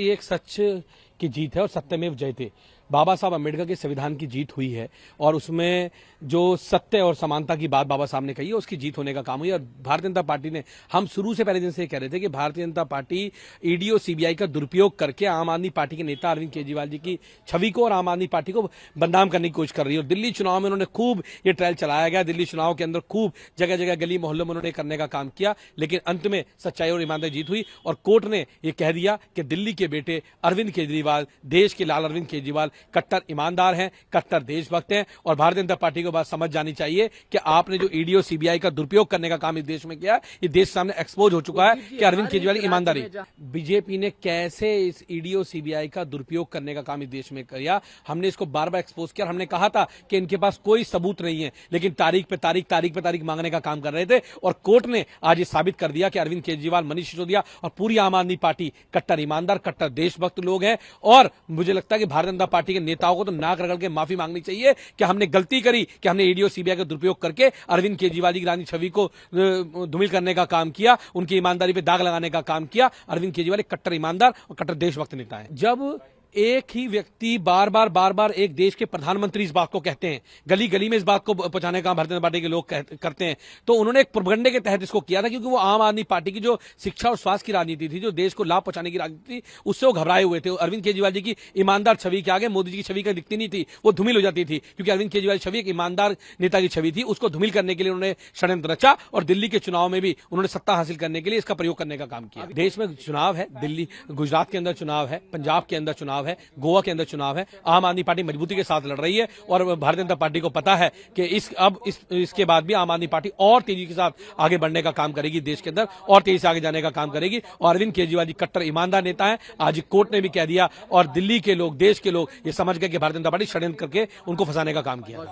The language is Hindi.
ये एक सच की जीत है और सत्यमेव जयते। बाबा साहब अम्बेडकर के संविधान की जीत हुई है और उसमें जो सत्य और समानता की बात बाबा साहब ने कही है उसकी जीत होने का काम हुई। और भारतीय जनता पार्टी ने, हम शुरू से पहले दिन से कह रहे थे कि भारतीय जनता पार्टी ईडी और सीबीआई का दुरुपयोग करके आम आदमी पार्टी के नेता अरविंद केजरीवाल जी की छवि को और आम आदमी पार्टी को बदनाम करने की कोशिश कर रही है। और दिल्ली चुनाव में उन्होंने खूब ये ट्रायल चलाया गया, दिल्ली चुनाव के अंदर खूब जगह जगह गली मोहल्लों में उन्होंने करने का काम किया, लेकिन अंत में सच्चाई और ईमानदारी जीत हुई और कोर्ट ने यह कह दिया कि दिल्ली के बेटे अरविंद केजरीवाल, देश के लाल अरविंद केजरीवाल कट्टर ईमानदार हैं, कट्टर देशभक्त हैं। और भारतीय जनता पार्टी को बात समझ जानी चाहिए कि आपने जो ईडी और सीबीआई का दुरुपयोग करने का काम इस देश में किया, ये देश सामने एक्सपोज हो चुका है कि अरविंद केजरीवाल ईमानदारी। बीजेपी ने कैसे इस ईडी और सीबीआई का दुरुपयोग करने का काम इस देश में किया, हमने इसको बार बार एक्सपोज किया। हमने कहा था कि इनके पास कोई सबूत नहीं है, लेकिन तारीख पे तारीख मांगने का काम कर रहे थे। और कोर्ट ने आज ये साबित कर दिया कि अरविंद केजरीवाल, मनीष सिसोदिया और पूरी आम आदमी पार्टी कट्टर ईमानदार, कट्टर देशभक्त लोग हैं। और मुझे लगता है कि भारतीय जनता पार्टी के नेताओं को तो नाक रगड़ के माफी मांगनी चाहिए कि हमने गलती करी कि हमने ईडी और सीबीआई का दुरुपयोग करके अरविंद केजरीवाल की रानी छवि को धूमिल करने का काम किया, उनकी ईमानदारी पे दाग लगाने का काम किया। अरविंद केजरीवाल एक कट्टर ईमानदार और कट्टर देशभक्त नेता है। जब एक ही व्यक्ति बार बार एक देश के प्रधानमंत्री इस बात को कहते हैं, गली गली में इस बात को पहुंचाने का भारतीय जनता पार्टी के लोग करते हैं, तो उन्होंने एक प्रोपेगेंडे के तहत इसको किया था, क्योंकि वो आम आदमी पार्टी की जो शिक्षा और स्वास्थ्य की राजनीति थी, जो देश को लाभ पहुंचाने की राजनीति थी, उससे वो घबराए हुए थे। अरविंद केजरीवाल जी की ईमानदार छवि के आगे मोदी जी की छवि का दिखती नहीं थी, वो धूमिल हो जाती थी, क्योंकि अरविंद केजरीवाल की छवि एक ईमानदार नेता की छवि थी। उसको धूमिल करने के लिए उन्होंने षड्यंत्र रचा और दिल्ली के चुनाव में भी उन्होंने सत्ता हासिल करने के लिए इसका प्रयोग करने का काम किया। देश में चुनाव है, दिल्ली, गुजरात के अंदर चुनाव है, पंजाब के अंदर चुनाव है, गोवा के चुनाव है। आम आदमी पार्टी मजबूती के साथ लड़ रही है और भारतीय जनता पार्टी को पता है कि इसके बाद भी आम आदमी पार्टी और तेजी के साथ आगे बढ़ने का काम करेगी, देश के अंदर और तेजी से आगे जाने का काम करेगी। और अरविंद केजरीवाल जी कट्टर ईमानदार नेता है, आज कोर्ट ने भी कह दिया और दिल्ली के लोग, देश के लोग ये समझ गए कि भारतीय जनता पार्टी षड्यंत्र करके उनको फंसाने का काम किया।